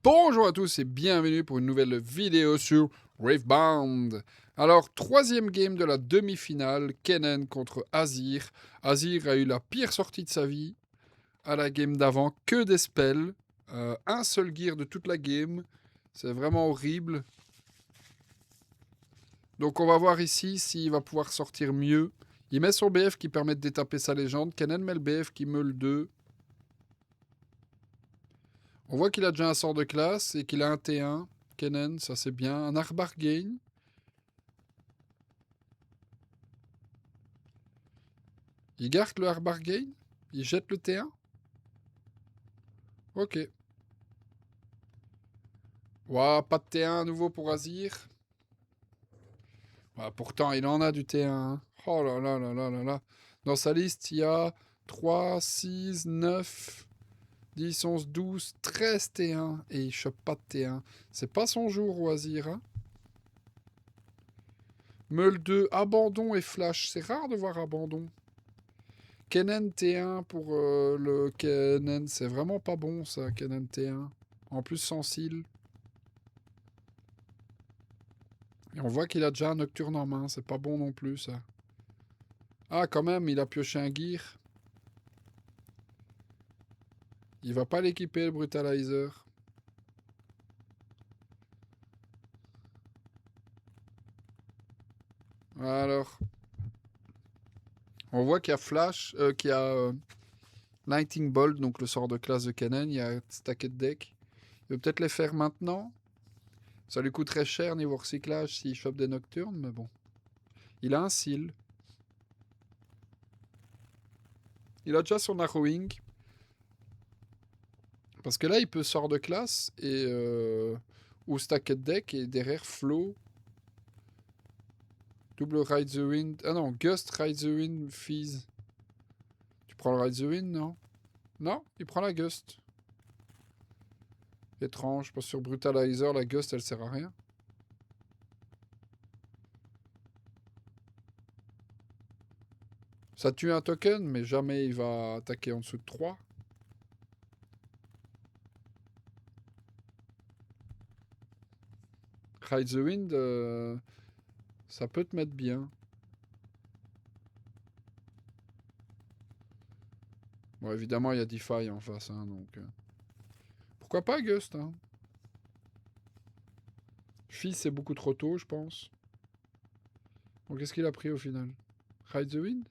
Bonjour à tous et bienvenue pour une nouvelle vidéo sur Ravebound. Alors, troisième game de la demi-finale, Kennen contre Azir. Azir a eu la pire sortie de sa vie à la game d'avant, que des spells. Un seul gear de toute la game. C'est vraiment horrible. Donc on va voir ici s'il va pouvoir sortir mieux. Il met son BF qui permet de détaper sa légende. Kennen met le BF qui meule 2. On voit qu'il a déjà un sort de classe et qu'il a un T1. Kennen, ça c'est bien. Un Arbar Gain. Il garde le Arbar Gain. Il jette le T1. Ok. Ouah, pas de T1 à nouveau pour Azir. Pourtant, il en a du T1. Hein. Oh là là là là là là. Dans sa liste, il y a 3, 6, 9, 10, 11, 12, 13 T1. Et il chope pas de T1. C'est pas son jour, Azir. Hein. Meule 2, abandon et flash. C'est rare de voir abandon. Kennen T1 pour le Kennen. C'est vraiment pas bon, ça, Kennen T1. En plus, sans seal. Et on voit qu'il a déjà un nocturne en main, c'est pas bon non plus ça. Ah quand même, il a pioché un gear. Il va pas l'équiper le brutalizer. Alors, on voit qu'il y a Flash, qu'il y a Lightning Bolt, donc le sort de classe de Kennen, il y a Stacked Deck. Il veut peut-être les faire maintenant. Ça lui coûterait cher niveau recyclage s'il chope des nocturnes, mais bon. Il a un seal. Il a déjà son Arrowing. Parce que là, il peut sort de classe et ou Stacked Deck et derrière Flow. Double Ride the Wind. Ah non, Gust Ride the Wind Fizz. Tu prends le Ride the Wind, non? Non, il prend la Gust. Étrange, parce que sur Brutalizer, la Gust, elle sert à rien. Ça tue un token, mais jamais il va attaquer en dessous de 3. Ride the Wind, ça peut te mettre bien. Bon, évidemment, il y a Defy en face, hein, donc... Pourquoi pas Gust, hein? Fizz, c'est beaucoup trop tôt, je pense. Bon, qu'est-ce qu'il a pris au final? Ride the Wind?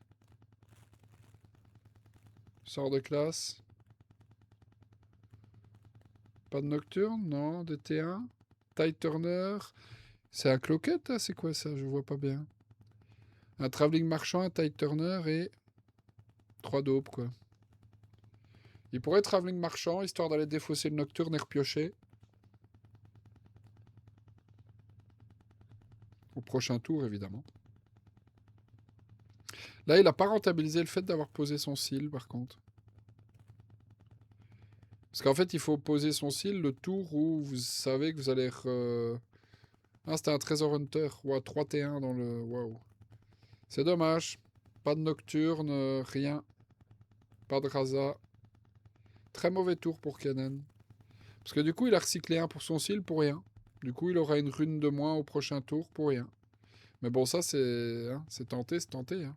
Sort de classe. Pas de Nocturne, non. De T1. Tide Turner. C'est un cloquette, hein, c'est quoi ça? Je vois pas bien. Un Travelling Marchand, un Tide Turner et 3 daubes, quoi. Il pourrait Travelling Marchand, histoire d'aller défausser le Nocturne et repiocher. Au prochain tour, évidemment. Là, il n'a pas rentabilisé le fait d'avoir posé son seal, par contre. Parce qu'en fait, il faut poser son seal le tour où vous savez que vous allez... Ah, c'était un Treasure Hunter. Ouah, 3T1 dans le... Waouh. C'est dommage. Pas de Nocturne, rien. Pas de Raza. Très mauvais tour pour Kennen. Parce que du coup, il a recyclé un pour son seal pour rien. Du coup, il aura une rune de moins au prochain tour pour rien. Mais bon, ça, c'est hein, c'est tenté, c'est tenté. Hein.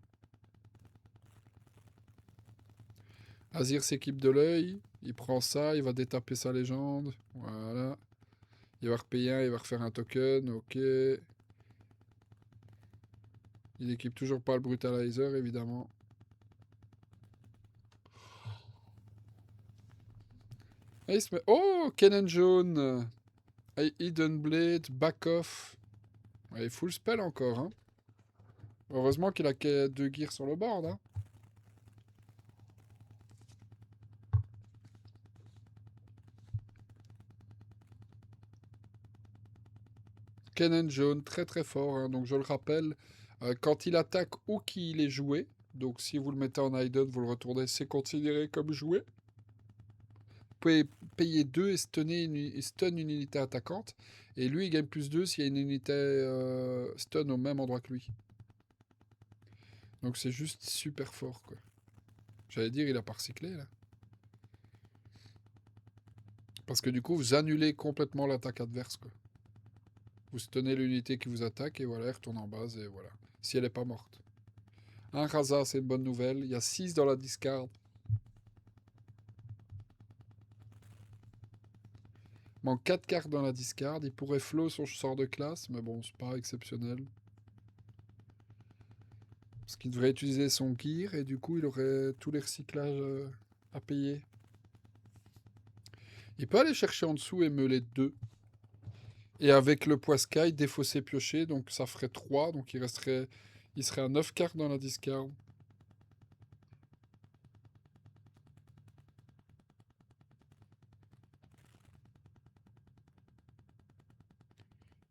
Azir s'équipe de l'œil. Il prend ça, il va détaper sa légende. Voilà. Il va repayer un, il va refaire un token. Ok. Il équipe toujours pas le brutalizer, évidemment. Et il se met... Oh, Kennen jaune. Hidden Blade, back off. Il full spell encore. Hein. Heureusement qu'il a que 2 gears sur le board. Hein. Kennen jaune, très très fort. Hein. Donc je le rappelle, quand il attaque ou qu'il est joué, donc si vous le mettez en hidden, vous le retournez, c'est considéré comme joué. Vous pouvez payer 2 et stun une unité attaquante. Et lui, il gagne plus 2 s'il y a une unité stun au même endroit que lui. Donc c'est juste super fort, quoi. J'allais dire, il a pas recyclé, là. Parce que du coup, vous annulez complètement l'attaque adverse, quoi. Vous tenez l'unité qui vous attaque et voilà, elle retourne en base et voilà. Si elle n'est pas morte. Un Raza, c'est une bonne nouvelle. Il y a 6 dans la discard. Il manque 4 cartes dans la discard. Il pourrait flow son sort de classe, mais bon, c'est pas exceptionnel. Parce qu'il devrait utiliser son gear et du coup, il aurait tous les recyclages à payer. Il peut aller chercher en dessous et meuler 2. Et avec le poiscaille, défausser, piocher, donc ça ferait 3. Donc il resterait. Il serait à 9 cartes dans la discard.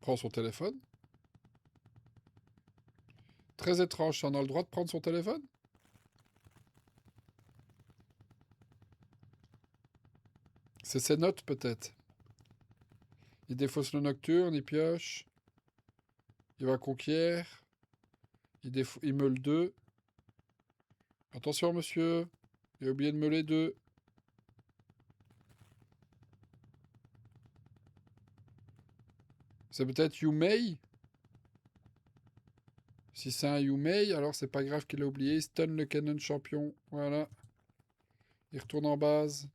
Prend son téléphone. Très étrange, on a le droit de prendre son téléphone? C'est ses notes peut-être. Il défausse le nocturne, il pioche. Il va conquiert. Il meule 2. Attention monsieur. Il a oublié de meuler 2. C'est peut-être Yumei. Si c'est un Yumei, alors c'est pas grave qu'il a oublié. Il stun le canon champion. Voilà. Il retourne en base.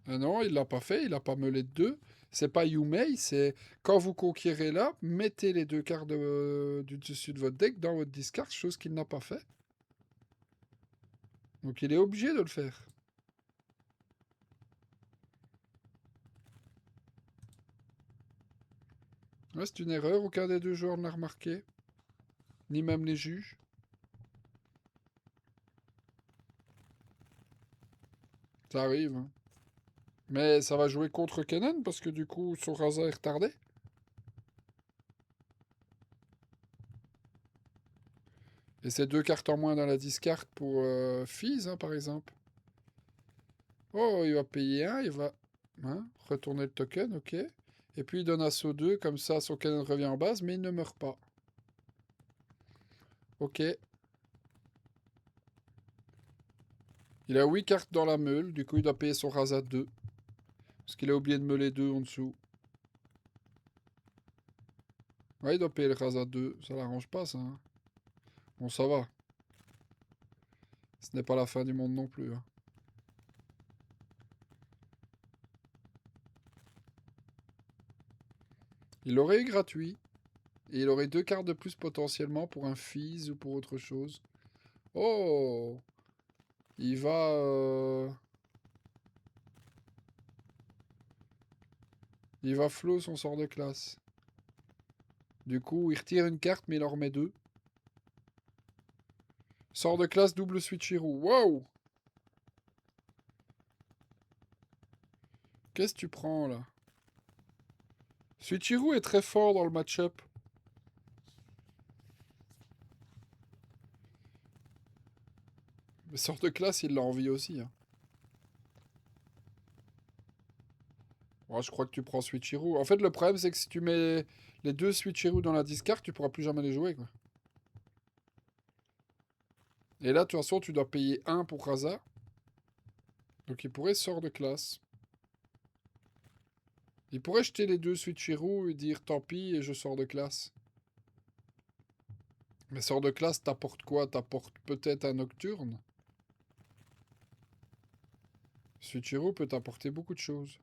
Ah non, il l'a pas fait. Il a pas meulé de 2. C'est pas Yumei, c'est quand vous conquérez là, mettez les 2 cartes du dessus de votre deck dans votre discard, chose qu'il n'a pas fait. Donc il est obligé de le faire. Ouais, c'est une erreur, aucun des deux joueurs ne l'a remarqué. Ni même les juges. Ça arrive, hein. Mais ça va jouer contre Kennen parce que du coup, son Raza est retardé. Et c'est 2 cartes en moins dans la discard pour Fizz, hein, par exemple. Oh, il va payer 1, il va retourner le token, ok. Et puis il donne assaut 2, comme ça son Kennen revient en base, mais il ne meurt pas. Ok. Il a 8 cartes dans la meule, du coup il doit payer son Raza 2. Parce qu'il a oublié de meuler 2 en dessous. Ouais, il doit payer le Raza 2, ça l'arrange pas ça, hein. Bon, ça va. Ce n'est pas la fin du monde non plus, hein. Il l'aurait eu gratuit. Et il aurait 2 cartes de plus potentiellement pour un Fizz ou pour autre chose. Oh! Il va... Il va flow son sort de classe. Du coup, il retire une carte, mais il en remet 2. Sort de classe double switcheroo. Wow! Qu'est-ce que tu prends là? Switcheroo est très fort dans le match-up. Mais sort de classe, il l'a envie aussi, hein. Ouais, je crois que tu prends switcheroo. En fait, le problème, c'est que si tu mets les 2 switcheroo dans la discard, tu pourras plus jamais les jouer, quoi. Et là, de toute façon, tu dois payer 1 pour Raza. Donc il pourrait sort de classe. Il pourrait jeter les 2 switcheroo et dire tant pis et je sors de classe. Mais sort de classe, t'apporte quoi? T'apporte peut-être un nocturne. Switcheroo peut t'apporter beaucoup de choses.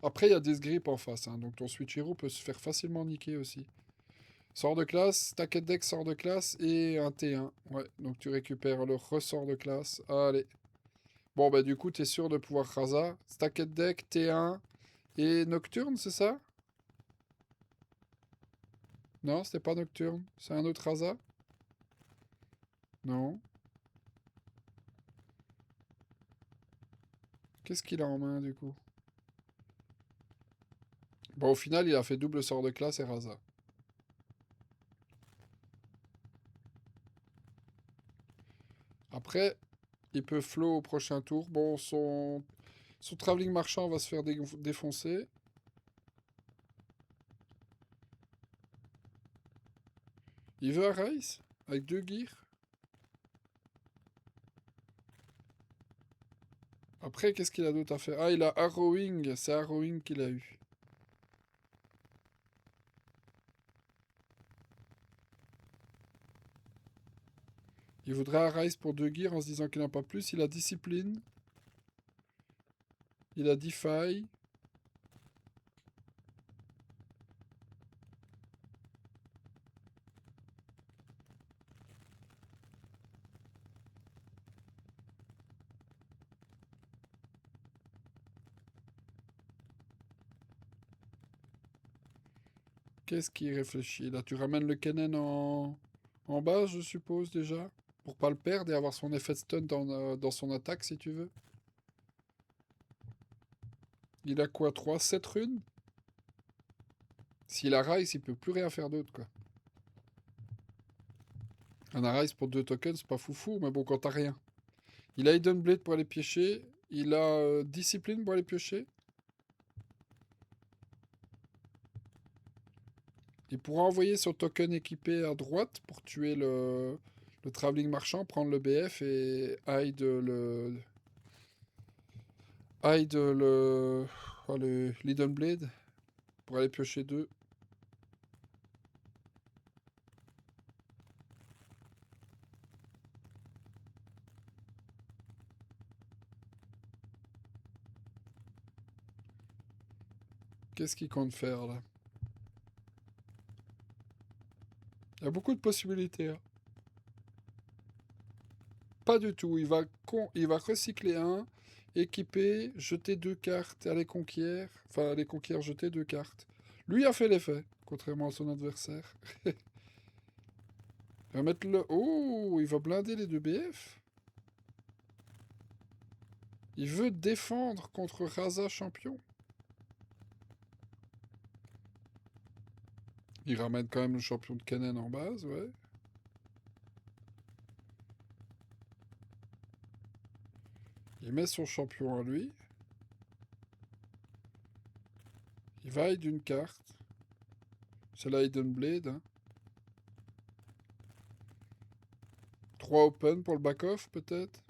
Après, il y a des grips en face, hein, donc ton switcheroo peut se faire facilement niquer aussi. Sort de classe, stacket deck sort de classe et un T1. Ouais, donc tu récupères le ressort de classe. Allez. Bon, bah du coup, t'es sûr de pouvoir Raza. Stacket deck, T1 et nocturne, c'est ça? Non, c'était pas nocturne. C'est un autre Raza? Non. Qu'est-ce qu'il a en main du coup? Bon, au final, il a fait double sort de classe et Raza. Après, il peut flow au prochain tour. Bon, son travelling marchand va se faire défoncer. Il veut un Rise avec 2 gears. Après, qu'est-ce qu'il a d'autre à faire? Ah, il a Harrowing. C'est Harrowing qu'il a eu. Il voudrait un Rise pour 2 gears en se disant qu'il n'a pas plus. Il a Discipline. Il a Defy. Qu'est-ce qu'il réfléchit? Là, tu ramènes le Kennen en base, je suppose, déjà? Pour pas le perdre et avoir son effet de stun dans son attaque, si tu veux. Il a quoi? 3, 7 runes? S'il a Rise, il peut plus rien faire d'autre, quoi. Un Rise pour 2 tokens, c'est pas foufou, mais bon, quand t'as rien. Il a Hidden Blade pour aller piocher. Il a Discipline pour aller piocher. Il pourra envoyer son token équipé à droite pour tuer le Travelling Marchand, prendre le BF et le Hidden Blade pour aller piocher 2. Qu'est-ce qu'il compte faire là? Il y a beaucoup de possibilités, hein. Pas du tout. Il va recycler un, équiper, jeter 2 cartes, aller conquiert. Enfin, aller conquiert, jeter 2 cartes. Lui a fait l'effet, contrairement à son adversaire. Il va mettre le. Oh, il va blinder les 2 BF. Il veut défendre contre Raza champion. Il ramène quand même le champion de Kennen en base, ouais. Il met son champion à lui. Il vaille d'une carte. C'est la Hidden Blade. Hein. 3 open pour le back-off, peut-être.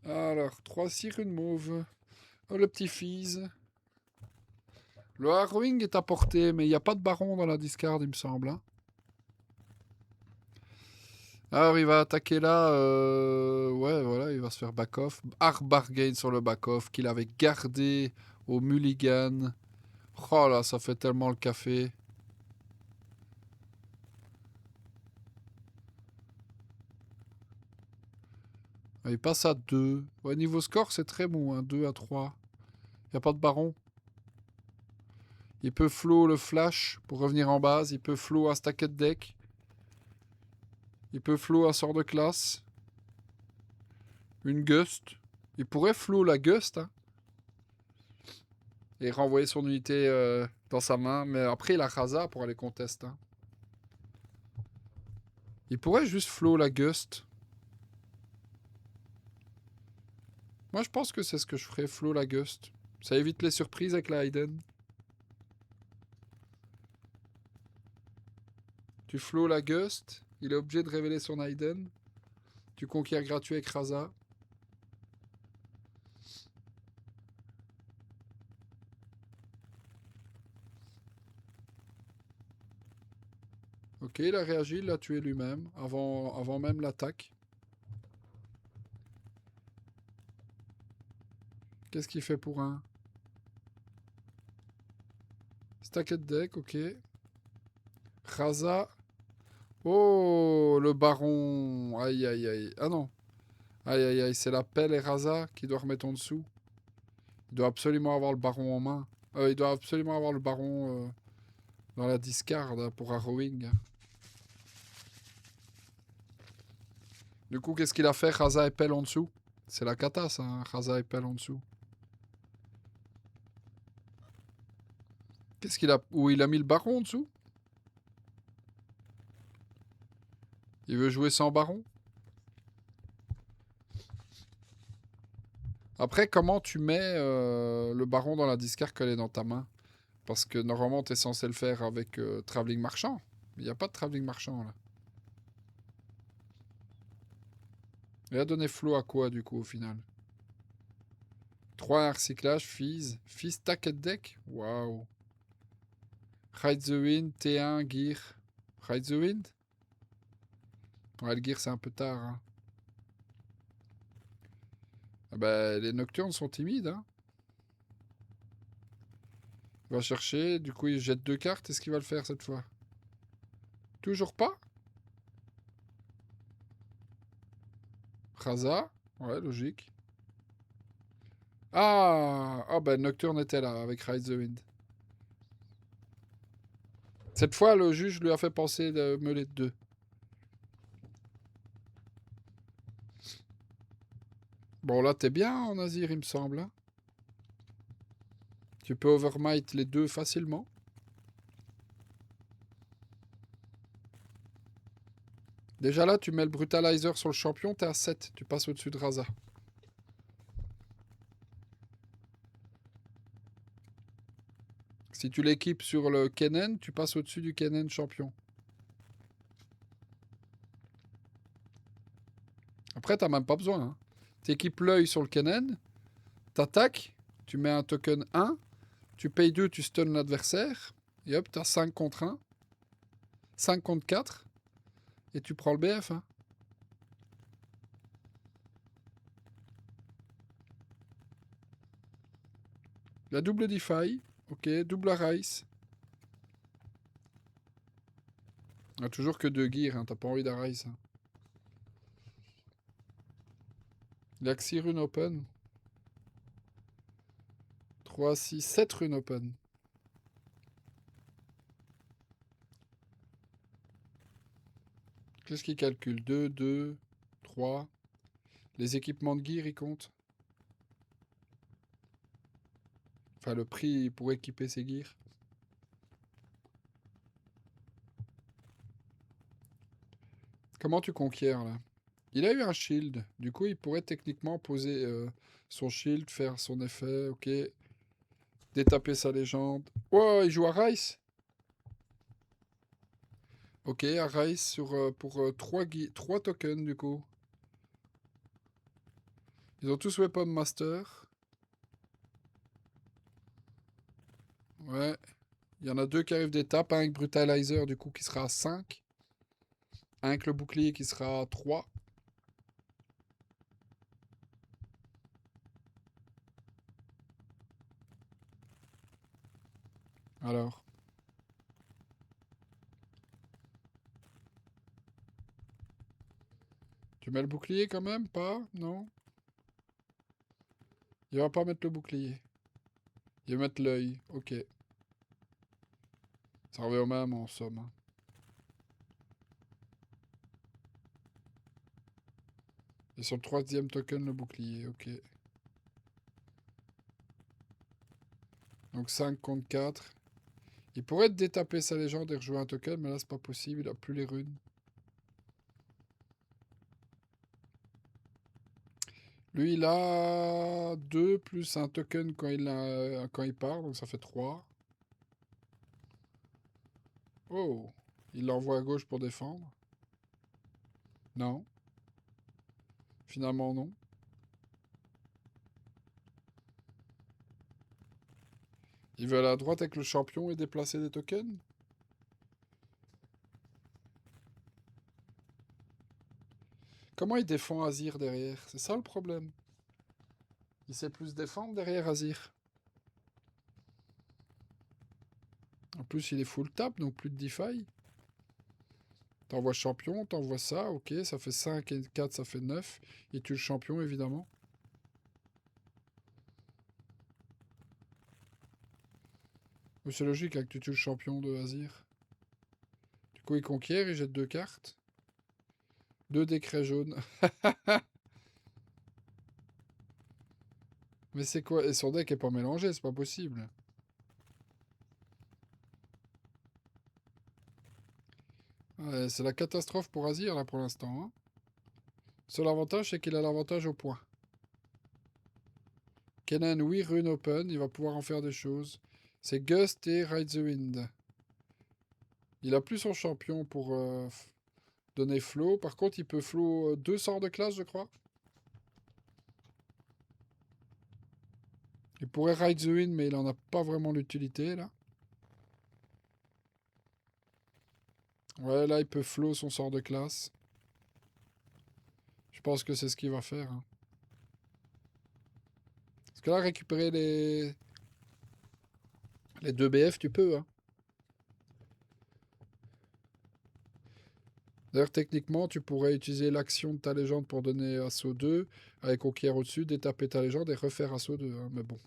Alors, 3 6 runes mauve. Oh, le petit Fizz. Le Harrowing est à portée, mais il n'y a pas de baron dans la discard, il me semble. Hein. Alors, il va attaquer là. Ouais, voilà, il va se faire back-off. Hard bargain sur le back-off qu'il avait gardé au Mulligan. Oh là, ça fait tellement le café. Il passe à 2. Ouais, niveau score, c'est très bon, hein, 2 à 3. Il n'y a pas de baron. Il peut flow le flash pour revenir en base. Il peut flow un stacket deck. Il peut flow un sort de classe. Une gust. Il pourrait flow la gust, hein, et renvoyer son unité dans sa main. Mais après, il a Raza pour aller contest. Hein. Il pourrait juste flow la gust. Moi, je pense que c'est ce que je ferais, flow la gust. Ça évite les surprises avec la Hayden. Tu flow la gust. Il est obligé de révéler son Hayden. Tu conquiers gratuit avec Raza. Ok, il a réagi, il l'a tué lui-même, avant même l'attaque. Qu'est-ce qu'il fait pour un stacket deck, ok. Raza. Oh, le baron. Aïe, aïe, aïe. Ah non. Aïe, aïe, aïe, c'est la pelle et Raza qui doit remettre en dessous. Il doit absolument avoir le baron en main. Il doit absolument avoir le baron dans la discard hein, pour Harrowing. Du coup, qu'est-ce qu'il a fait? Raza et pelle en dessous. C'est la cata, ça, hein, Raza et pelle en dessous. Qu'est-ce qu'il a... Où il a mis le baron en dessous? Il veut jouer sans baron? Après, comment tu mets le baron dans la discard qu'elle est dans ta main? Parce que normalement, tu es censé le faire avec Travelling Marchand. Il n'y a pas de Travelling Marchand, là. Il a donné flow à quoi, du coup, au final? 3 recyclage, Fizz. Fizz Tacket Deck? Waouh. Ride the Wind, T1, Gear. Ride the Wind? Ouais, le Gear, c'est un peu tard, hein. Ah bah, les Nocturnes sont timides, hein. Il va chercher, du coup, il jette 2 cartes. Est-ce qu'il va le faire cette fois? Toujours pas? Raza? Ouais, logique. Ah! Ah bah, Nocturne était là, avec Ride the Wind. Cette fois, le juge lui a fait penser de Melee 2. Bon, là, t'es bien en Azir, il me semble, hein. Tu peux overmight les deux facilement. Déjà là, tu mets le brutalizer sur le champion, t'es à 7. Tu passes au-dessus de Raza. Si tu l'équipes sur le Kennen, tu passes au-dessus du Kennen champion. Après, t'as même pas besoin, hein. T'équipes l'œil sur le Kennen, t'attaques, tu mets un token 1, tu payes 2, tu stun l'adversaire, et hop, t'as 5 contre 1, 5 contre 4, et tu prends le BF, hein. La double Defy, ok, double Rice. Ah, toujours que 2 gears, hein, t'as pas envie d'Arice, hein. Il a que 6 runes open. 3, 6, 7 runes open. Qu'est-ce qu'il calcule? 2, 2, 3. Les équipements de gear, ils comptent. Enfin, le prix pour équiper ses gears. Comment tu conquiers, là? Il a eu un shield. Du coup, il pourrait techniquement poser son shield, faire son effet, ok. Détaper sa légende. Oh, il joue à Rice. Ok, à Rice sur, pour 3 tokens, du coup. Ils ont tous Weapon Master. Ouais. Il y en a 2 qui arrivent d'étape. Un avec Brutalizer, du coup, qui sera à 5. Un avec le bouclier qui sera à 3. Alors. Tu mets le bouclier quand même? Pas? Non? Il va pas mettre le bouclier. Il va mettre l'œil. Ok. Ça revient au même en somme, hein. Et sur le 3e token, le bouclier. Ok. Donc 5 contre 4. Il pourrait détaper sa légende et rejouer un token, mais là c'est pas possible, il a plus les runes. Lui il a 2 plus un token quand il part, donc ça fait 3. Oh, il l'envoie à gauche pour défendre. Non, finalement non. Il veut aller à droite avec le champion et déplacer des tokens. Comment il défend Azir derrière? C'est ça le problème. Il sait plus défendre derrière Azir. En plus, il est full tap, donc plus de defy. T'envoies champion, t'envoies ça, ok, ça fait 5 et 4, ça fait 9. Il tue le champion, évidemment. Mais c'est logique hein, que tu tues le champion de Azir. Du coup, il conquiert, il jette 2 cartes. 2 décrets jaunes. Mais c'est quoi? Et son deck est pas mélangé, c'est pas possible. Ouais, c'est la catastrophe pour Azir, là, pour l'instant, hein. Seul avantage, c'est qu'il a l'avantage au point. Kenan, oui, rune open. Il va pouvoir en faire des choses. C'est Gust et Ride the Wind. Il a plus son champion pour donner flow. Par contre, il peut flow 2 sorts de classe, je crois. Il pourrait Ride the Wind, mais il en a pas vraiment l'utilité, là. Ouais, là, il peut flow son sort de classe. Je pense que c'est ce qu'il va faire. Hein. Parce que là, récupérer les 2 BF, tu peux. Hein. D'ailleurs, techniquement, tu pourrais utiliser l'action de ta légende pour donner assaut 2, avec conquérir au-dessus, détaper ta légende et refaire assaut 2. Hein. Mais bon,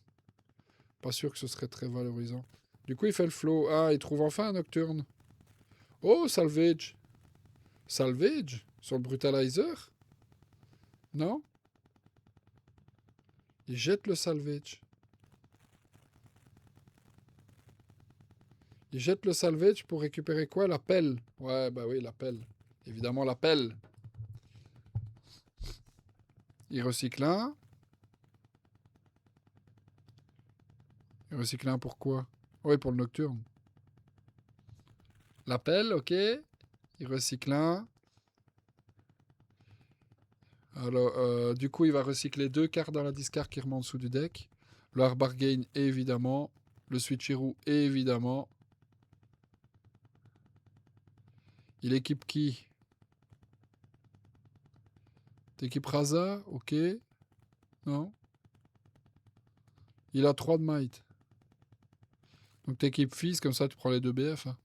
pas sûr que ce serait très valorisant. Du coup, il fait le flow. Ah, il trouve enfin un Nocturne. Oh, Salvage. Salvage sur le Brutalizer. Non? Il jette le Salvage. Il jette le Salvage pour récupérer quoi? La pelle. Ouais, bah oui, la pelle. Évidemment, la pelle. Il recycle un. Il recycle un pour quoi? Oui, pour le Nocturne. La pelle, ok. Il recycle un. Alors, du coup, il va recycler 2 cartes dans la discard qui remontent sous du deck. Le Hard Bargain, évidemment. Le Switcheroo, évidemment. Il équipe qui? T'équipes Raza? Ok. Non? Il a 3 de might. Donc t'équipes Fizz, comme ça tu prends les 2 BF. Hein.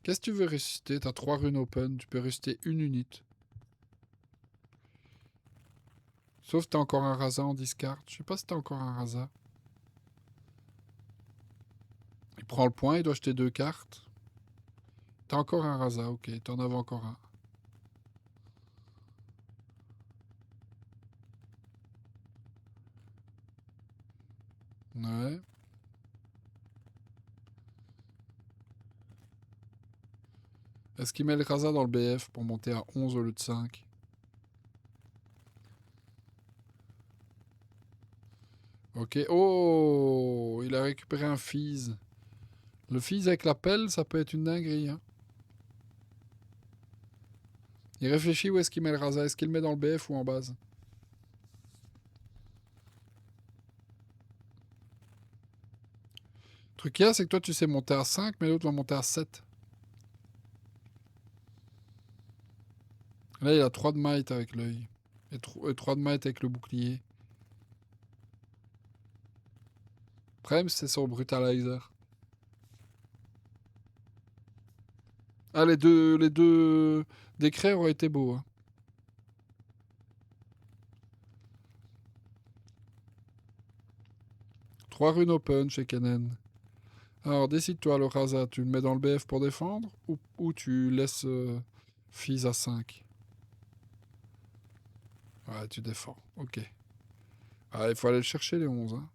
Qu'est-ce que tu veux ressusciter? T'as 3 runes open, tu peux ressusciter une unité. Sauf que t'as encore un Raza en discard. Je sais pas si t'as encore un Raza. Il prend le point, il doit acheter 2 cartes. T'as encore un Raza, ok, t'en avais encore un. Ouais. Est-ce qu'il met le Raza dans le BF pour monter à 11 au lieu de 5? Ok. Oh, il a récupéré un Fizz. Le Fizz avec la pelle, ça peut être une dinguerie. Hein. Il réfléchit où est-ce qu'il met le Raza. Est-ce qu'il le met dans le BF ou en base? Le truc qu'il y a, c'est que toi, tu sais monter à 5, mais l'autre va monter à 7. Là, il a 3 de might avec l'œil. Et 3 de might avec le bouclier. Le problème, c'est son brutalizer. Ah, les deux décrets auraient été beaux. Hein. 3 runes open chez Kennen. Alors, décide-toi, le Raza, tu le mets dans le BF pour défendre ou tu laisses Fizz à 5? Ouais, tu défends. Ok. Ah, il faut aller le chercher, les 11. Hein.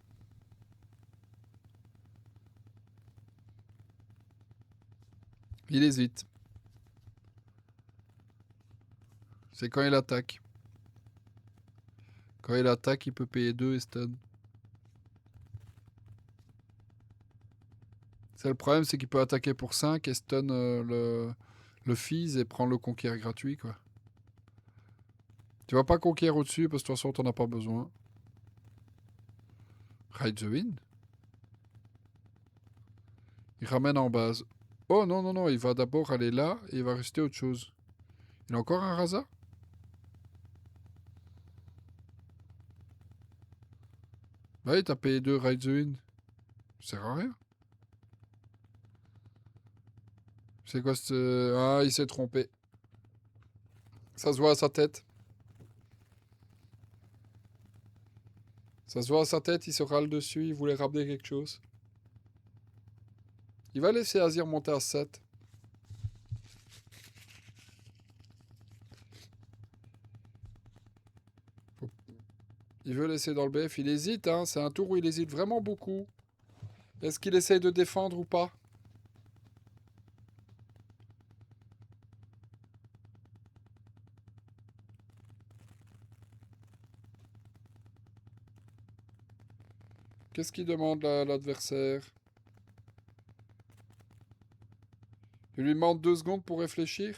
Il hésite. C'est quand il attaque. Quand il attaque, il peut payer 2 et stun. C'est le problème, c'est qu'il peut attaquer pour 5 et stun le Fizz et prendre le conquérir gratuit, quoi. Tu vas pas conquérir au-dessus parce que de toute façon, t'en as pas besoin. Ride the Wind. Il ramène en base. Oh non, non, non, il va d'abord aller là et il va rester autre chose. Il a encore un Raza? Bah oui, t'as payé 2 Ride the Wind. Ça sert à rien. C'est quoi ce... Ah, il s'est trompé. Ça se voit à sa tête. Ça se voit à sa tête, il se râle dessus, il voulait ramener quelque chose. Il va laisser Azir monter à 7. Il veut laisser dans le BF, il hésite, hein. C'est un tour où il hésite vraiment beaucoup. Est-ce qu'il essaye de défendre ou pas? Qu'est-ce qu'il demande l'adversaire? Il lui demande 2 secondes pour réfléchir?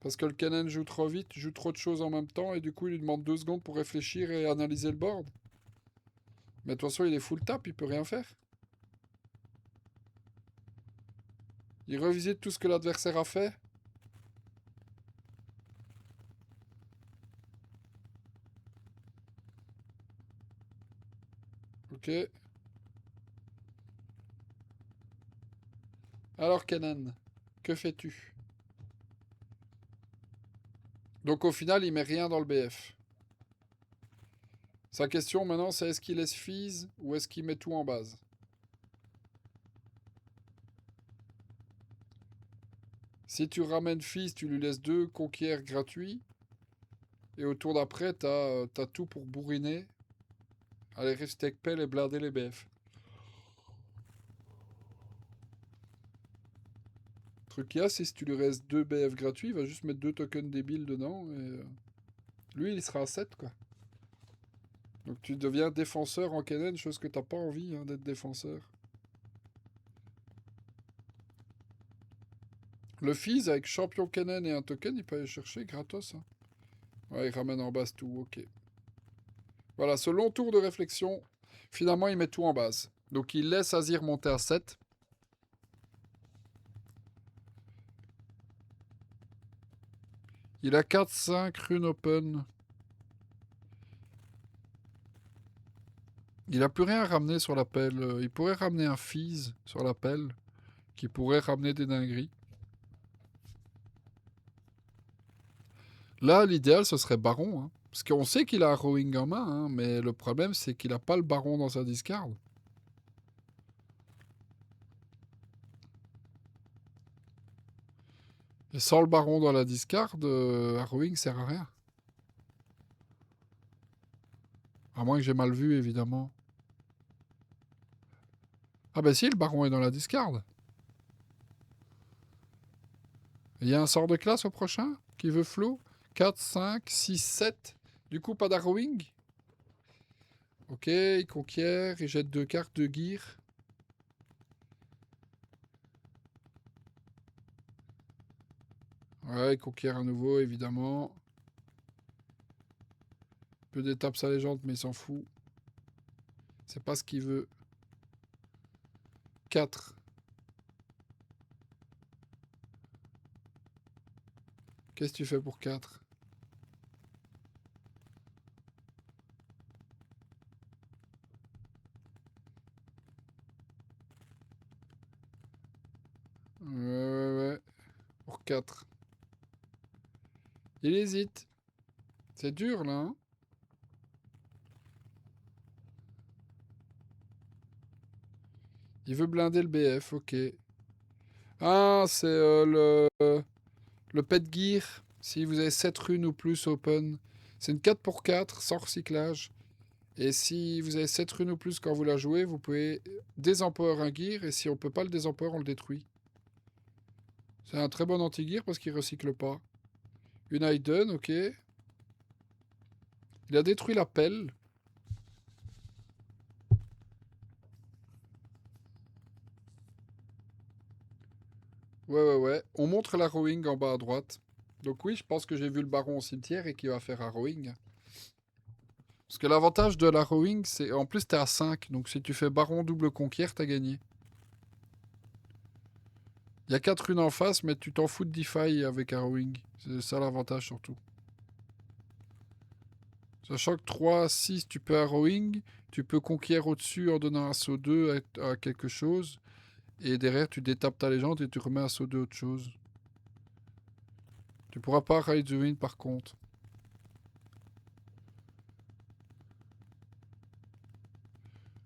Parce que le Kennen joue trop vite, joue trop de choses en même temps, et du coup il lui demande 2 secondes pour réfléchir et analyser le board. Mais de toute façon il est full tap, il peut rien faire. Il revisite tout ce que l'adversaire a fait. Ok. Alors Kennen, que fais-tu? Donc au final il met rien dans le BF. Sa question maintenant c'est est-ce qu'il laisse Fizz ou est-ce qu'il met tout en base? Si tu ramènes Fizz, tu lui laisses 2 conquiers gratuits. Et au tour d'après, t'as tout pour bourriner. Aller rester avec pelle et blinder les BF. Le truc qu'il y a, c'est si tu lui restes 2 BF gratuits, il va juste mettre 2 tokens débiles dedans. Et lui, il sera à 7 quoi. Donc tu deviens défenseur en Kennen, chose que t'as pas envie hein, d'être défenseur. Le Fizz avec champion Kennen et un token, il peut aller chercher gratos. Hein. Ouais, il ramène en base tout, ok. Voilà, ce long tour de réflexion, finalement, il met tout en base. Donc il laisse Azir monter à 7. Il a 4-5 runes open. Il a plus rien à ramener sur la pelle. Il pourrait ramener un Fizz sur la pelle, qui pourrait ramener des dingueries. Là, l'idéal, ce serait Baron. Hein. Parce qu'on sait qu'il a un Rowing en main, hein, mais le problème, c'est qu'il n'a pas le Baron dans sa discard. Et sans le Baron dans la discard, un Rowing sert à rien. À moins que j'ai mal vu, évidemment. Ah bah si, le Baron est dans la discard. Il y a un sort de classe au prochain qui veut flow. 4, 5, 6, 7. Du coup, pas d'Arrowing. Ok, il conquiert, il jette 2 cartes de gear. Ouais, il conquiert à nouveau, évidemment. Il peut d'étape sa légende, mais il s'en fout. C'est pas ce qu'il veut. 4. Qu'est-ce que tu fais pour 4? Ouais. Pour 4. Il hésite. C'est dur, là. Hein. Il veut blinder le BF, ok. Ah, c'est le pet gear. Si vous avez 7 runes ou plus open. C'est une 4 pour 4, sans recyclage. Et si vous avez 7 runes ou plus quand vous la jouez, vous pouvez désempower un gear. Et si on peut pas le désempower, on le détruit. C'est un très bon anti-gear parce qu'il recycle pas. Une Hayden, ok. Il a détruit la pelle. Ouais. On montre la rowing en bas à droite. Donc oui, je pense que j'ai vu le baron au cimetière et qu'il va faire un rowing. Parce que l'avantage de la rowing, c'est... En plus, t'es à 5. Donc si tu fais baron double conquiert, t'as gagné. Il y a 4 runes en face, mais tu t'en fous de DeFi avec un rowing. C'est ça l'avantage surtout. Sachant que 3, 6, tu peux harrowing, tu peux conquérir au-dessus en donnant un saut 2 à quelque chose, et derrière tu détapes ta légende et tu remets un saut 2 autre chose. Tu pourras pas ride the wind par contre.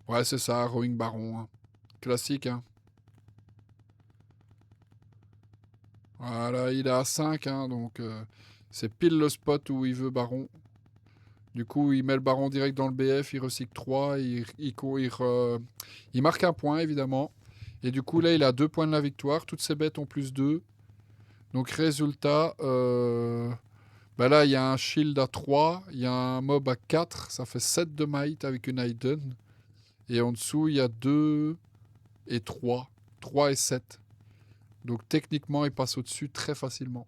Ouais, c'est ça, harrowing baron. Hein. Classique, hein. Voilà, il est à 5, hein, donc c'est pile le spot où il veut baron. Du coup, il met le baron direct dans le BF, il recycle 3, il marque un point évidemment. Et du coup, là, il a 2 points de la victoire. Toutes ses bêtes ont plus 2. Donc, résultat, Bah là, il y a un shield à 3, il y a un mob à 4, ça fait 7 de might avec une Hidden. Et en dessous, il y a 2 et 3. 3 et 7. Donc techniquement, il passe au-dessus très facilement.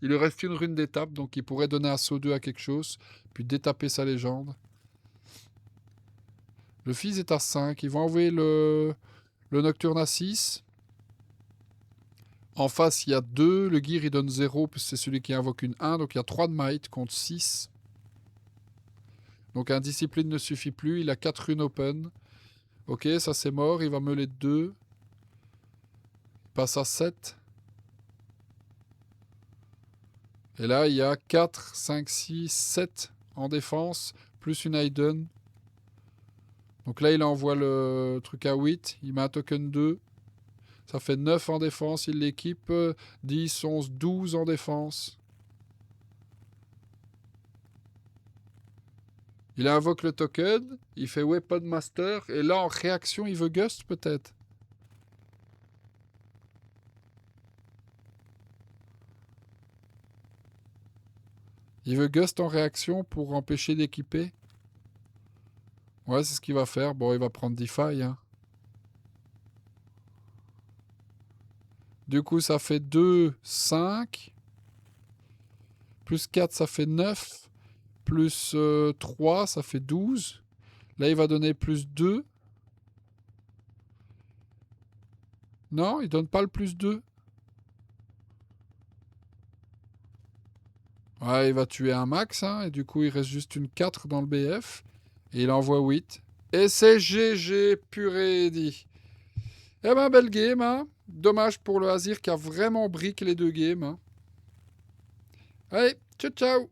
Il lui reste une rune d'étape, donc il pourrait donner assaut 2 à quelque chose, puis détaper sa légende. Le fils est à 5. Ils vont envoyer le Nocturne à 6. En face, il y a 2. Le gear, il donne 0, puis c'est celui qui invoque une 1. Donc il y a 3 de might contre 6. Donc un discipline ne suffit plus. Il a 4 runes open. Ok, ça c'est mort. Il va meuler 2. Il passe à 7. Et là, il y a 4, 5, 6, 7 en défense, plus une Hidden. Donc là, il envoie le truc à 8. Il met un token 2. Ça fait 9 en défense. Il l'équipe. 10, 11, 12 en défense. Il invoque le token. Il fait Weapon Master. Et là, en réaction, il veut Gust peut-être. Il veut Gust en réaction pour empêcher d'équiper. Ouais, c'est ce qu'il va faire. Bon, il va prendre Defy. Hein. Du coup, ça fait 2, 5. Plus 4, ça fait 9. Plus 3, ça fait 12. Là, il va donner plus 2. Non, il donne pas le plus 2. Ouais, il va tuer un max. Hein, et du coup, il reste juste une 4 dans le BF. Et il envoie 8. Et c'est GG, purée dit. Eh ben, belle game. Hein. Dommage pour le Azir qui a vraiment brick les deux games. Hein. Allez, ciao ciao.